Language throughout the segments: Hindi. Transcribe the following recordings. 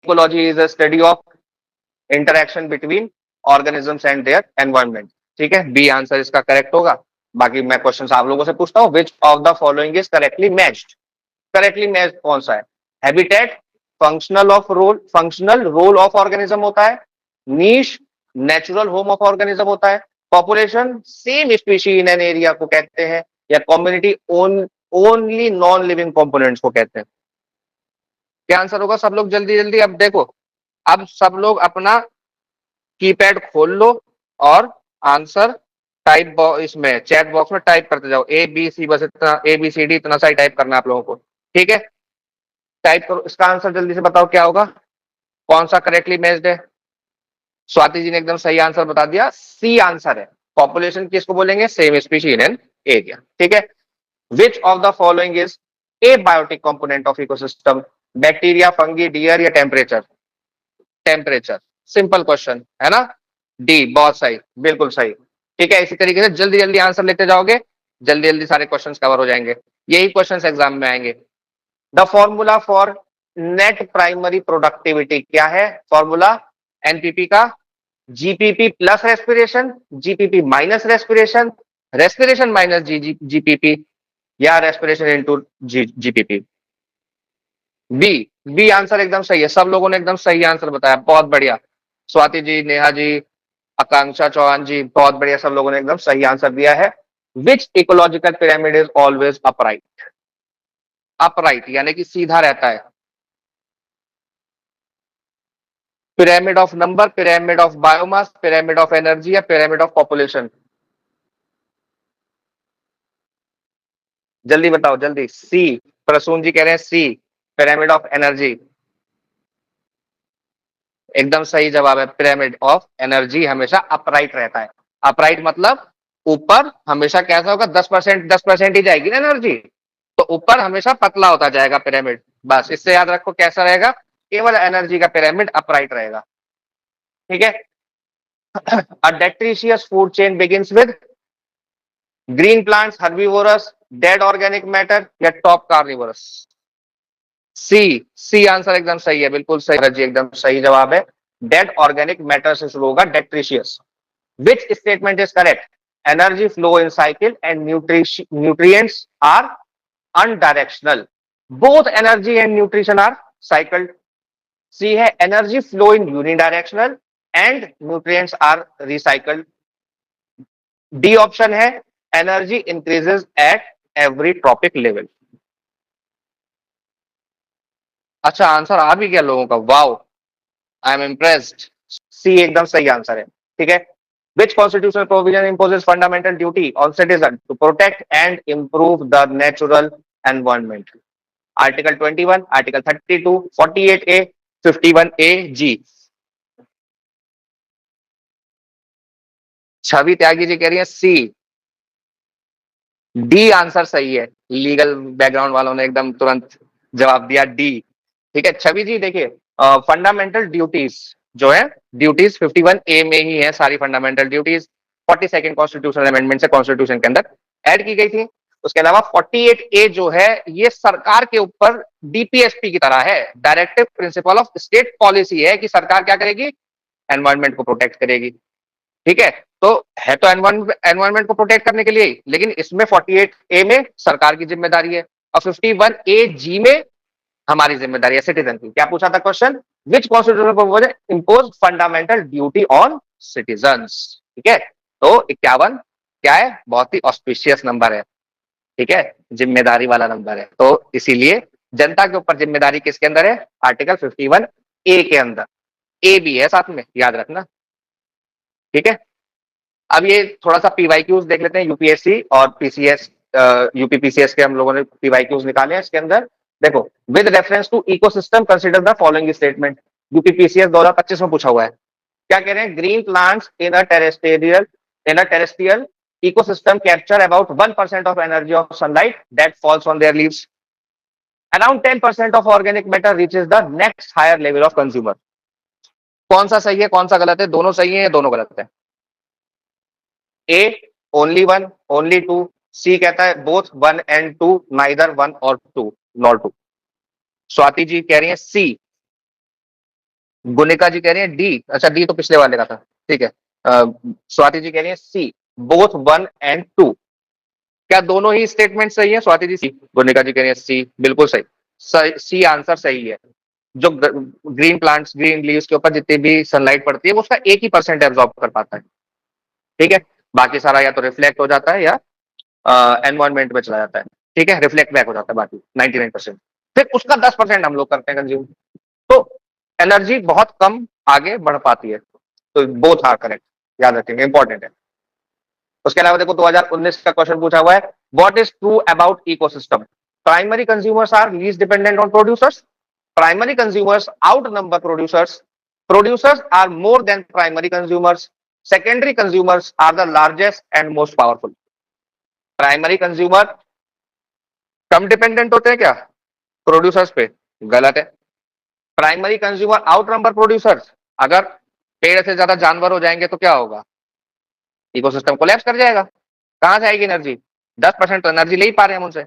Ecology is a study of interaction between organisms and their environment. ठीक है, बी आंसर इसका करेक्ट होगा। बाकी मैं क्वेश्चन आप लोगों से पूछता हूँ, which of the following is correctly matched. Correctly matched कौन सा है? Habitat, functional role of organism होता है, niche natural home of organism होता है, population same species in an area को कहते हैं, या community only non living components को कहते हैं। क्या आंसर होगा सब लोग? जल्दी जल्दी अब देखो, अब सब लोग अपना कीपैड खोल लो और आंसर टाइप इसमें चैट बॉक्स में टाइप करते जाओ, ए बी सी, बस इतना ए बी सी डी इतना सा ही टाइप करना है आप लोगों को। ठीक है, टाइप करो इसका आंसर, जल्दी से बताओ क्या होगा, कौन सा करेक्टली मैच्ड है। स्वाति जी ने एकदम सही आंसर बता दिया, सी आंसर है। पॉपुलेशन किसको बोलेंगे? Same species in an area. ठीक है, which of the following is a biotic component of ecosystem? Bacteria, fungi, deer या टेम्परेचर? टेम्परेचर, सिंपल क्वेश्चन है ना। डी, बहुत सही, बिल्कुल सही। ठीक है, इसी तरीके से जल्दी जल्दी आंसर लेते जाओगे, जल्दी जल्दी सारे क्वेश्चंस कवर हो जाएंगे। यही क्वेश्चंस एग्जाम में आएंगे। The formula for net primary productivity क्या है? फॉर्मूला एनपीपी का, GPP plus respiration, GPP minus respiration, respiration minus GPP, या respiration into GPP. B, B answer एकदम सही है। सब लोगों ने एकदम सही आंसर बताया, बहुत बढ़िया। स्वाति जी, नेहा जी, आकांक्षा चौहान जी, बहुत बढ़िया, सब लोगों ने एकदम सही आंसर दिया है। विच ecological pyramid is always upright? Upright यानी कि सीधा रहता है। Pyramid of number, pyramid of biomass, pyramid of energy या पिरामिड ऑफ पॉपुलेशन? जल्दी बताओ जल्दी। सी, प्रसून जी कह रहे हैं सी, पिरामिड ऑफ एनर्जी। एकदम सही जवाब है, पिरामिड ऑफ एनर्जी हमेशा अपराइट रहता है। अपराइट मतलब ऊपर हमेशा कैसा होगा? 10% 10% ही जाएगी ना एनर्जी, तो ऊपर हमेशा पतला होता जाएगा पिरामिड। बस इससे याद रखो कैसा रहेगा, केवल एनर्जी का पिरामिड अपराइट रहेगा। ठीक है, अ डेट्रीशियस food chain begins with green plants, herbivorous, dead organic matter या टॉप कार्निवोरस? सी, सी आंसर एकदम सही है, बिल्कुल सही जी, एकदम सही जवाब है। डेड ऑर्गेनिक मैटर से शुरू होगा डेट्रीशियस। Which statement is correct? Energy flow in cycle and nutrients are अनडायरेक्शनल, both energy and nutrition are cycled. सी है energy flow in unidirectional and nutrients are recycled. D option है energy increases at every trophic level. अच्छा, आंसर आ भी गया लोगों का, वाओ, आई एम इम्प्रेस्ड। सी एकदम सही आंसर है। ठीक है, विच constitutional provision imposes fundamental duty on citizen to protect and improve the natural environment? Article 21, article 32, 48A, 51A, जी। छवि त्यागी जी कह रही है सी। डी आंसर सही है, लीगल बैकग्राउंड वालों ने एकदम तुरंत जवाब दिया डी। ठीक है, छवि जी देखिए, फंडामेंटल ड्यूटीज जो है, ड्यूटीज 51A में ही है सारी fundamental duties. 42nd constitutional amendment से कॉन्स्टिट्यूशन के अंदर ऐड की गई थी। उसके अलावा 48A जो है ये सरकार के ऊपर डीपीएसपी की तरह है, directive principle of state policy है कि सरकार क्या करेगी? एनवायरमेंट को प्रोटेक्ट करेगी। ठीक है, तो है तो एनवायरमेंट को प्रोटेक्ट करने के लिए ही, लेकिन इसमें 48A में सरकार की जिम्मेदारी है, और 51A, जी में हमारी जिम्मेदारी है सिटीजन की। क्या पूछा था question? Which constitutional provision impose fundamental duty on citizens? ठीक है, तो 51 क्या है? बहुत ही ऑस्पिशियस नंबर है। ठीक है, जिम्मेदारी वाला नंबर है, तो इसीलिए जनता के ऊपर जिम्मेदारी किसके अंदर है? आर्टिकल 51A के अंदर। ए भी है साथ में, याद रखना। ठीक है, अब ये थोड़ा सा पीवाईक्यूज देख लेते हैं, यूपीएससी और पीसीएस, यूपीपीसीएस के हम लोगों ने पीवाईक्यूज निकाले हैं इसके अंदर। देखो, with reference to ecosystem consider the following statement. UPPCS 2025 में पूछा हुआ है। क्या कह रहे हैं? Green plants in a terrestrial ecosystem capture about 1% of energy of sunlight that falls on their leaves. Around 10% of organic matter reaches the next higher level of consumer. कौन सा सही है, कौन सा गलत है? दोनों सही है या दोनों गलत है? A, only one, only two. C कहता है both one and two, neither one और two, not two. Swati ji कह रही है सी। गुनिका जी कह रही है डी, अच्छा डी तो पिछले वाले का था, ठीक है। स्वाति जी कह रही है सी, बोथ 1 and 2। क्या दोनों ही स्टेटमेंट सही है? स्वाति जी सी, गुनिका जी कह रही है सी, बिल्कुल सही, सी आंसर सही है। जो ग्रीन प्लांट्स, ग्रीन लीव्स के ऊपर जितनी भी सनलाइट पड़ती है वो उसका 1% एब्जॉर्ब कर पाता है, ठीक है। बाकी सारा या तो रिफ्लेक्ट हो जाता है या एनवायरमेंट में चला जाता है, ठीक है, रिफ्लेक्ट बैक हो जाता है बाकी 99%। फिर उसका 10% हम लोग करते हैं कंज्यूम। तो एनर्जी बहुत कम आगे बढ़ पाती है। तो बोथ आर करेक्ट, याद रखेंगे, इंपॉर्टेंट है। उसके अलावा देखो 2019 का क्वेश्चन पूछा हुआ है, what is true about ecosystem? Primary consumers are least dependent on producers, primary consumers outnumber producers, producers are more than primary consumers, secondary consumers are the largest and most powerful. Primary consumer कम डिपेंडेंट होते हैं क्या प्रोड्यूसर्स पे? गलत है। Primary consumer outnumber producers, अगर पेड़ से ज्यादा जानवर हो जाएंगे तो क्या होगा? इकोसिस्टम कोलैप्स कर जाएगा। कहां से आएगी एनर्जी? 10% तो एनर्जी ले ही पा रहे हैं हम उनसे।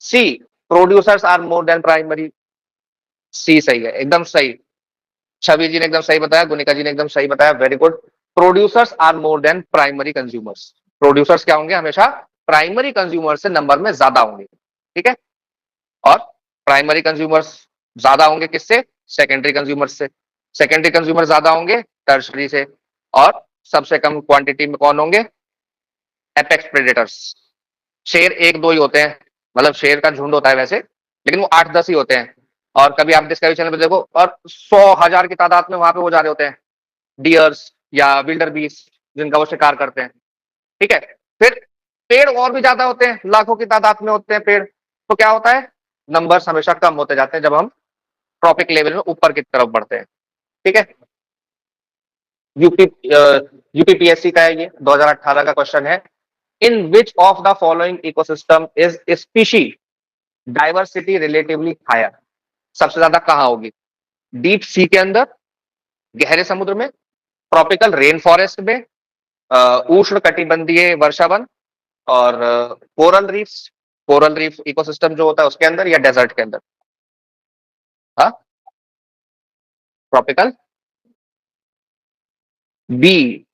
सी, producers are more than primary, सी सही है, एकदम सही। छवि जी ने एकदम सही बताया, गुनिका जी ने एकदम सही बताया, very good. Producers are more than primary consumers, producers क्या होंगे? हमेशा प्राइमरी कंज्यूमर से नंबर में ज्यादा होंगे, ठीक है। और प्राइमरी कंज्यूमर्स ज्यादा होंगे किससे? सेकेंडरी कंज्यूमर से। सेकेंडरी कंज्यूमर ज्यादा होंगे टर्शरी से। और सबसे कम क्वांटिटी में कौन होंगे? Apex predators. शेर एक दो ही होते हैं, मतलब शेर का झुंड होता है वैसे, लेकिन वो 8-10 ही होते हैं। और कभी आप डिस्कवरी चैनल पे देखो और 100,000 की तादाद में वहां पे वो जा रहे होते हैं, डियर्स या विल्डर बीस्ट, जिनका वो शिकार करते हैं, ठीक है। फिर पेड़ और भी ज्यादा होते हैं, लाखों की तादाद में होते हैं पेड़, तो क्या होता है? नंबर्स हमेशा कम होते जाते हैं जब हम ट्रॉपिक लेवल में ऊपर की तरफ बढ़ते हैं, ठीक है। यूपी यूपीपीएससी का है ये, 2018 का क्वेश्चन है। इन विच of the following ecosystem is species diversity relatively higher? सबसे ज्यादा कहां होगी? डीप सी के अंदर, गहरे समुद्र में, ट्रॉपिकल रेन फॉरेस्ट में, उष्ण कटिबंधीय वर्षावन, और coral reefs, coral reef ecosystem जो होता है उसके अंदर, या डेजर्ट के अंदर? हाँ, ट्रॉपिकल, बी,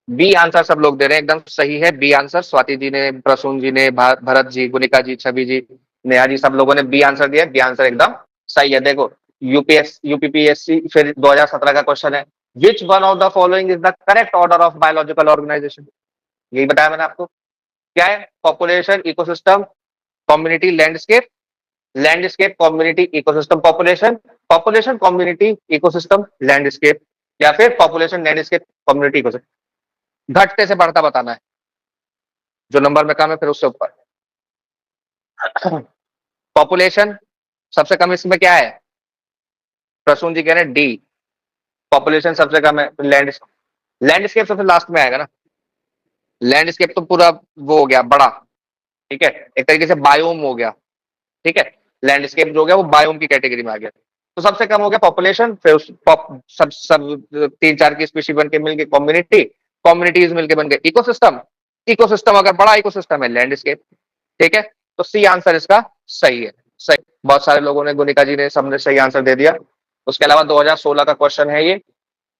बी आंसर सब लोग दे रहे हैं, एकदम सही है बी आंसर। स्वाति जी ने, प्रसून जी ने, भरत जी, गुनिका जी, छवि जी, नेहा जी, सब लोगों ने बी आंसर दिया। बी आंसर एकदम सही है। देखो यूपीपीएससी फिर 2017 का क्वेश्चन है, which one of the following is the correct order of biological organization? यही बताया मैंने आपको, क्या है? Population, ecosystem, community, landscape, landscape, community, ecosystem, population, population, community, ecosystem, landscape, या फिर पॉपुलेशन, लैंडस्केप, कम्युनिटी, इकोसिस्टम। घटते से बढ़ता बताना है, जो नंबर में कम है फिर उससे ऊपर। पॉपुलेशन सबसे कम, इसमें क्या है? प्रसून जी कह रहे हैं डी, पॉपुलेशन सबसे कम है। लैंडस्केप सबसे लास्ट में आएगा ना, लैंडस्केप तो पूरा वो हो गया बड़ा, ठीक है, एक तरीके से बायोम हो गया, ठीक है। लैंडस्केप जो हो गया वो बायोम की कैटेगरी में आ गया। तो सबसे कम हो गया पॉपुलेशन, फिर सब सब 3-4 की स्पीशी बन के मिल गई कम्युनिटी, कम्युनिटीज मिलके बन गए इकोसिस्टम, इकोसिस्टम अगर बड़ा इकोसिस्टम है लैंडस्केप, ठीक है। तो सी आंसर इसका सही है, सही। बहुत सारे लोगों ने, गुनिका जी ने, सबने सही आंसर दे दिया। उसके अलावा 2016 का क्वेश्चन है ये,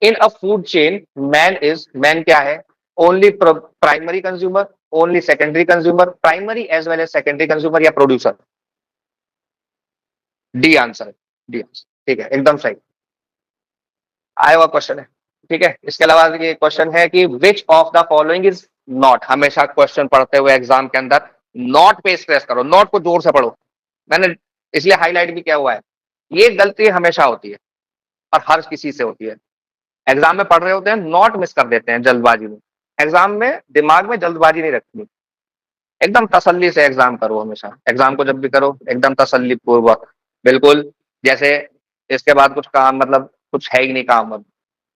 इन अ फूड चेन मैन क्या है? Only primary consumer, only secondary consumer, primary as well as secondary consumer, या producer? D answer, D answer, ठीक है, एकदम सही आया हुआ क्वेश्चन है, ठीक है। इसके अलावा ये क्वेश्चन है कि विच of the following is not? हमेशा क्वेश्चन पढ़ते हुए एग्जाम के अंदर नॉट पे स्ट्रेस करो, नॉट को जोर से पढ़ो। मैंने इसलिए हाईलाइट भी किया हुआ है, ये गलती हमेशा होती है और हर किसी से होती है। एग्जाम में पढ़ रहे होते हैं, नॉट मिस कर देते हैं जल्दबाजी में। एग्जाम में दिमाग में जल्दबाजी नहीं रखनी, एकदम तसल्ली से एग्जाम करो। हमेशा एग्जाम को जब भी करो एकदम तसल्ली पूर्वक, बिल्कुल जैसे इसके बाद कुछ काम, मतलब कुछ है ही नहीं काम, अब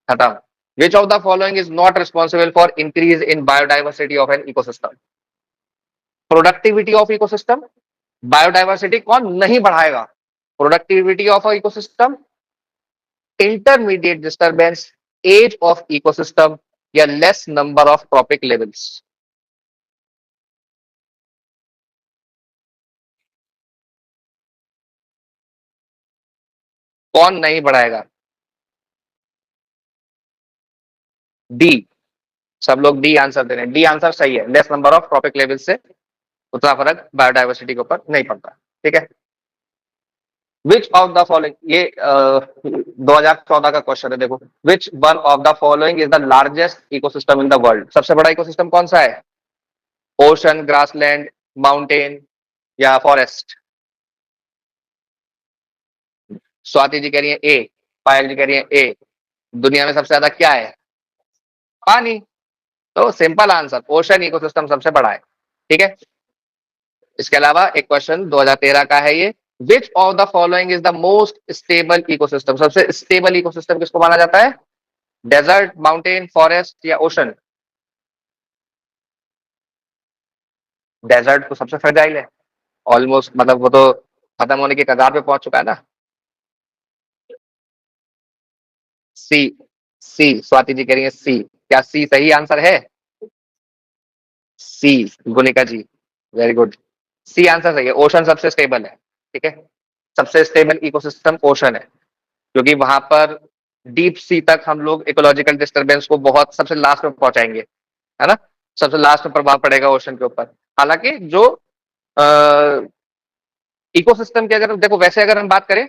खत्म। विच of the following is not responsible for increase in biodiversity of an ecosystem? Productivity of ecosystem, biodiversity कौन नहीं बढ़ाएगा? Productivity of ecosystem, intermediate disturbance, as of ecosystem, या less number of trophic levels? कौन नहीं बढ़ाएगा? डी, सब लोग डी आंसर दे रहे हैं। डी आंसर सही है, less number of trophic level से उतना फर्क बायोडाइवर्सिटी के ऊपर नहीं पड़ता। ठीक है, विच ऑफ द फॉलोइंग, ये 2014 का क्वेश्चन है, देखो। विच one of the following is the largest ecosystem in the world, सबसे बड़ा इकोसिस्टम कौन सा है? ओशन, ग्रासलैंड, माउंटेन या फॉरेस्ट? स्वाति जी कह रही है ए, पायल जी कह रही है ए। दुनिया में सबसे ज्यादा क्या है? पानी। तो सिंपल आंसर, ओशन इकोसिस्टम सबसे बड़ा है। ठीक है, इसके अलावा एक क्वेश्चन 2013 का है ये, विच of the following is the most stable ecosystem, सबसे स्टेबल इकोसिस्टम किसको माना जाता है? डेजर्ट, माउंटेन, फॉरेस्ट या ओशन? डेजर्ट तो सबसे फ्रेजाइल है, ऑलमोस्ट, मतलब वो तो खत्म होने की कगार पे पहुंच चुका है ना। सी, सी, स्वाति जी कह रही है सी, क्या सी सही आंसर है? सी, गुनिका जी, वेरी गुड, सी आंसर सही है। ओशन सबसे स्टेबल है। ठीक है, सबसे स्टेबल इकोसिस्टम ओशन है, क्योंकि वहां पर डीप सी तक हम लोग इकोलॉजिकल डिस्टरबेंस को बहुत सबसे लास्ट में पहुंचाएंगे, है ना, सबसे लास्ट में प्रभाव पड़ेगा ओशन के ऊपर। हालांकि जो इकोसिस्टम की अगर देखो, वैसे अगर हम बात करें,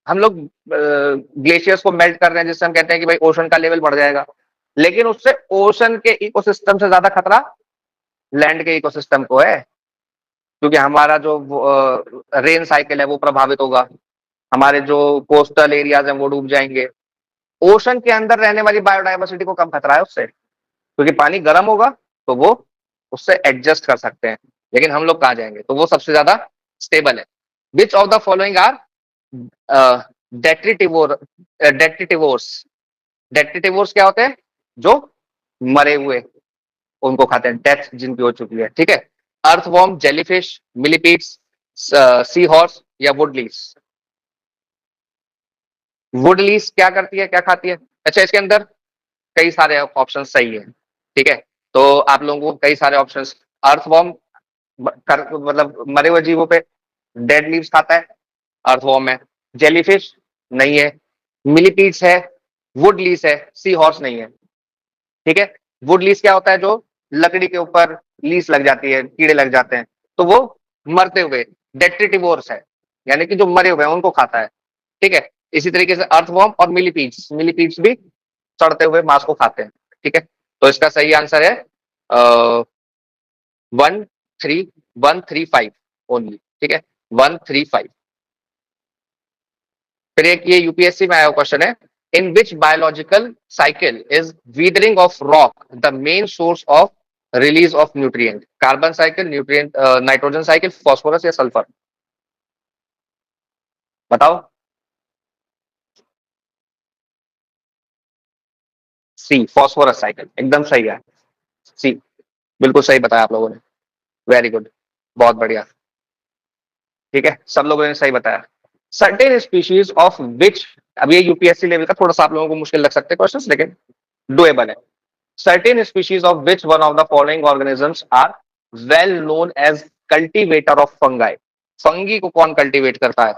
हम लोग ग्लेशियर्स को मेल्ट कर रहे हैं, जिससे हम कहते हैं कि भाई ओशन का लेवल बढ़ जाएगा, लेकिन उससे ओशन के इकोसिस्टम से ज्यादा खतरा लैंड के इकोसिस्टम को है, क्योंकि हमारा जो रेन साइकिल है वो प्रभावित होगा, हमारे जो कोस्टल एरियाज हैं वो डूब जाएंगे। ओशन के अंदर रहने वाली बायोडाइवर्सिटी को कम खतरा है उससे, क्योंकि पानी गर्म होगा तो वो उससे एडजस्ट कर सकते हैं, लेकिन हम लोग कहाँ जाएंगे, तो वो सबसे ज्यादा स्टेबल है। Which of the following are डेट्रीटिवोर, डेट्रीटिवोर्स, डेट्रीटिवोर्स क्या होते हैं? जो मरे हुए, उनको खाते हैं, डेथ जिनकी हो चुकी है। ठीक है, earthworm, jellyfish, millipedes, sea horse या वुडलीस? वुडलीस क्या करती है, क्या खाती है? अच्छा, इसके अंदर कई सारे ऑप्शन सही है। ठीक है, तो आप लोगों को कई सारे ऑप्शन, अर्थवॉर्म मतलब मरे हुए जीवों पे डेड लीव्स खाता है, अर्थवॉर्म है। जेलीफिश नहीं है, मिलीपीड्स है, वुड लीस है, सी हॉर्स नहीं है। ठीक है, वुड लीस क्या होता है? जो लकड़ी के ऊपर लीस लग जाती है, कीड़े लग जाते हैं, तो वो मरते हुए, डेट्रीटिवोर्स है, यानी कि जो मरे हुए हैं उनको खाता है। ठीक है, इसी तरीके से अर्थवॉर्म और मिलीपीड्स, मिलीपीड्स भी सड़ते हुए मांस को खाते हैं। ठीक है, तो इसका सही आंसर है 13135 ओनली। ठीक है, 135। फिर एक ये यूपीएससी में आया क्वेश्चन है, इन which biological cycle is weathering of rock the main source of release of nutrient? Carbon cycle, nutrient nitrogen cycle, phosphorus या सल्फर? बताओ। सी, फॉस्फोरस साइकिल, एकदम सही है। सी, बिल्कुल सही बताया आप लोगों ने, वेरी गुड, बहुत बढ़िया। ठीक है, सब लोगों ने सही बताया। सर्टेन स्पीशीज ऑफ विच, अब ये यूपीएससी लेवल का थोड़ा सा आप लोगों को मुश्किल लग सकते हैं क्वेश्चंस, लेकिन डुएबल है। Certain species of which one of the following organisms are well known as cultivator of fungi? Fungi को कौन कल्टीवेट करता है?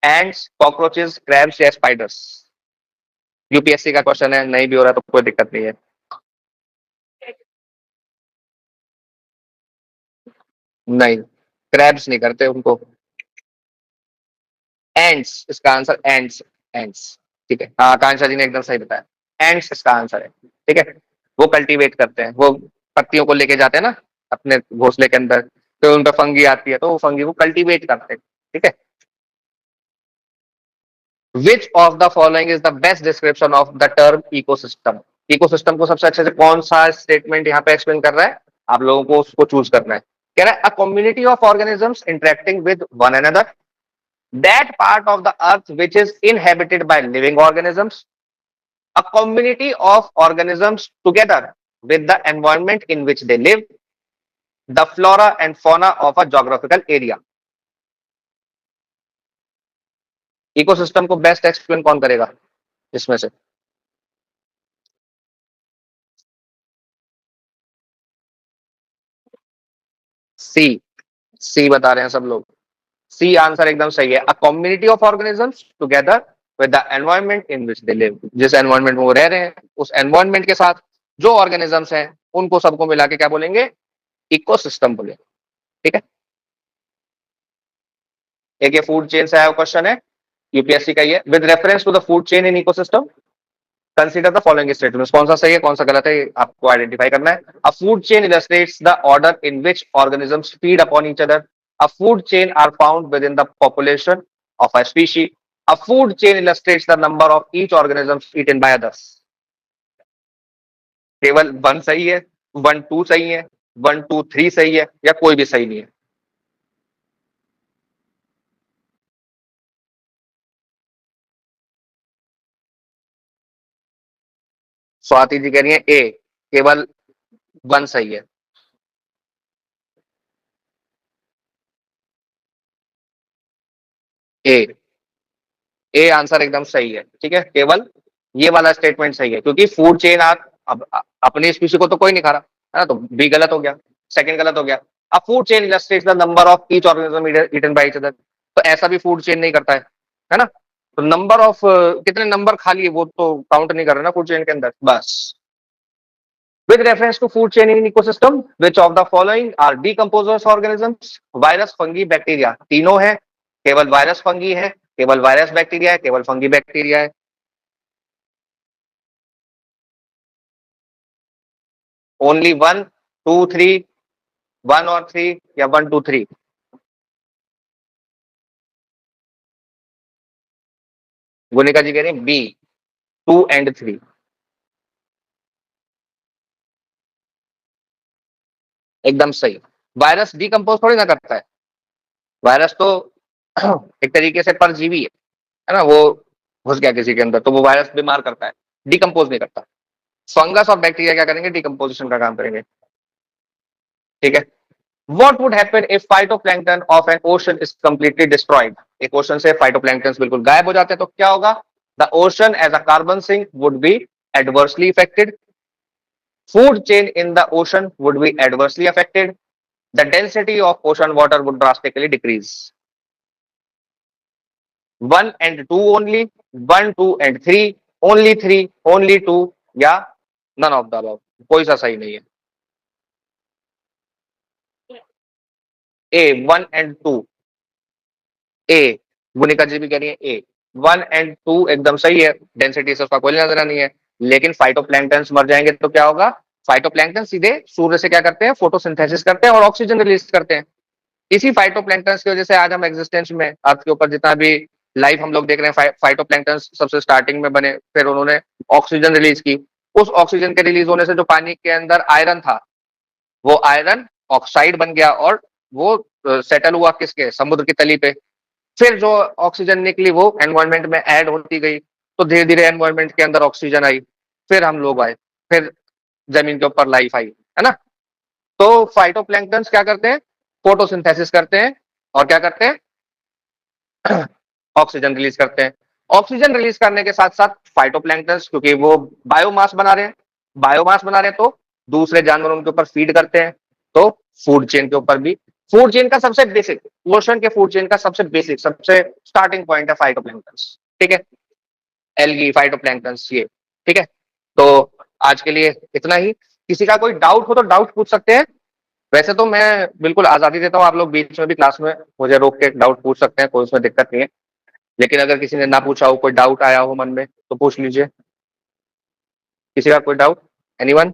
एंड्स, कॉकरोचेस, क्रैब्स या स्पाइडर्स? यूपीएससी का क्वेश्चन है, नहीं भी हो रहा तो कोई दिक्कत नहीं है। नहीं, क्रैब्स नहीं करते उनको, एंड्स इसका आंसर, एंड्स, एंड्स। ठीक है, हाँ, कांक्षा जी ने एकदम सही बताया, एंड्स इसका आंसर है। ठीक है, वो कल्टीवेट करते हैं, वो पत्तियों को लेके जाते हैं ना अपने घोंसले के अंदर, तो उन पर फंगी आती है तो वो फंगी को कल्टीवेट करते हैं। ठीक है, which of the following is the best description of the term ecosystem? Ecosystem को सबसे अच्छे से कौन सा स्टेटमेंट यहाँ पे एक्सप्लेन कर रहा है? आप लोगों को उसको चूज करना है। कह रहा है a community of organisms interacting with one another, that part of the earth which is inhabited by living organisms, a community of organisms together with the environment in which they live, the flora and fauna of a geographical area. Ecosystem को बेस्ट एक्सप्लेन कौन करेगा इसमें से? सी, सी बता रहे हैं सब लोग, सी आंसर एकदम सही है। A community of organisms together with the environment in which they live, जिस एनवायरनमेंट में वो रह रहे हैं उस एनवायरनमेंट के साथ जो ऑर्गेनिजम्स हैं उनको सबको मिला के क्या बोलेंगे, इकोसिस्टम बोलेंगे। ठीक है, एक ये फूड चेन से आया क्वेश्चन है यूपीएससी का, ये with reference to the food chain in ecosystem consider the following statements, कौन सा सही है कौन सा गलत है आपको आइडेंटिफाई करना है। A food chain illustrates the order in which organisms feed upon each other, a food chain are found within the population of a species, a food chain illustrates the number of each organisms eaten by others. केवल 1 सही है, 1 2 सही है, 1 2 3 सही है, या कोई भी सही नहीं है। स्वाति जी कह रही है ए, केवल 1 सही है। ए, ए आंसर एकदम सही है। ठीक है, केवल ये वाला स्टेटमेंट सही है, क्योंकि फूड चेन आप अपनी स्पीशी को तो कोई नहीं खा रहा है ना, तो बी गलत हो गया, सेकंड गलत हो गया। अब food chain illustrates the number of each organism eaten by each other, तो ऐसा भी फूड चेन नहीं करता है ना, तो नंबर ऑफ कितने नंबर खा लिए वो तो काउंट नहीं कर रहा ना फूड चेन के अंदर, बस। With reference to food chain in ecosystem, which of the following are decomposers organisms? Virus, fungi, bacteria, तीनों है, केवल वायरस फंगी है, केवल वायरस बैक्टीरिया है, केवल फंगी बैक्टीरिया है। ओनली 1 2 3, 1 और 3, या 1 2 3? गुनिका जी कह रही बी, 2 एंड 3। एकदम सही। वायरस डिकम्पोज थोड़ी ना करता है, वायरस तो एक तरीके से परजीवी है ना, वो घुस गया किसी के अंदर तो वो वायरस बीमार करता है, डिकम्पोज नहीं करता। फंगस और बैक्टीरिया क्या करेंगे, डिकम्पोजिशन का काम करेंगे। ठीक है, What would happen if phytoplankton of an ocean is completely destroyed? एक ओशन से phytoplankton बिल्कुल गायब हो जाते हैं तो क्या होगा? The ocean as a carbon sink would be adversely affected. Food chain in the ocean would be adversely affected. The density of ocean water would drastically decrease. 1 and 2 only, 1 2 and 3, only 3, only 2, या none of the above, कोई सा सही नहीं है। ए 1 एंड 2, ए, गुनिका जी भी कह रही है ए, 1 एंड 2 एकदम सही है, डेंसिटी से उसका कोई लेना देना नहीं है। लेकिन फाइटोप्लैंक्टन्स मर जाएंगे तो क्या होगा? फाइटोप्लैंक्टन सीधे सूर्य से क्या करते हैं, फोटोसिंथेसिस करते हैं और ऑक्सीजन रिलीज करते हैं। इसी फाइटोप्लैंक्टन्स की वजह से आज हम एग्जिस्टेंस में, अर्थ के ऊपर जितना भी लाइफ हम लोग देख रहे हैं, फाइटोप्लैंक्टन्स सबसे स्टार्टिंग में बने, फिर उन्होंने ऑक्सीजन रिलीज की। उस ऑक्सीजन के रिलीज होने से जो पानी के अंदर आयरन था, वो आयरन ऑक्साइड बन गया और वो सेटल हुआ किसके, समुद्र की तली पे। फिर जो ऑक्सीजन निकली वो एनवायरनमेंट में ऐड होती गई, तो धीरे धीरे एनवायरनमेंट के अंदर ऑक्सीजन आई, फिर हम लोग आए, फिर जमीन के ऊपर लाइफ आई, है ना। तो फाइटोप्लैंक्टन्स क्या करते हैं, फोटोसिंथेसिस करते हैं और क्या करते हैं ऑक्सीजन रिलीज करते हैं। ऑक्सीजन रिलीज करने के साथ साथ फाइटोप्लैंक्टन्स, क्योंकि वो बायोमास बना रहे हैं, बायोमास बना रहे हैं तो दूसरे जानवरों के ऊपर फीड करते हैं, तो फूड चेन के ऊपर भी, फूड चेन का सबसे बेसिक, ओशन के फूड चेन का सबसे बेसिक, सबसे स्टार्टिंग पॉइंट है फाइटोप्लैंक्टन्स। ठीक है, एल्गी, फाइटोप्लैंक्टन्स, ये। ठीक है, तो आज के लिए इतना ही। किसी का कोई डाउट हो तो डाउट पूछ सकते हैं, वैसे तो मैं बिल्कुल आजादी देता हूँ, आप लोग बीच में भी क्लास में मुझे रोक के डाउट पूछ सकते हैं, कोई उसमें दिक्कत नहीं है। लेकिन अगर किसी ने ना पूछा हो, कोई डाउट आया हो मन में, तो पूछ लीजिए। किसी का कोई डाउट, एनीवन?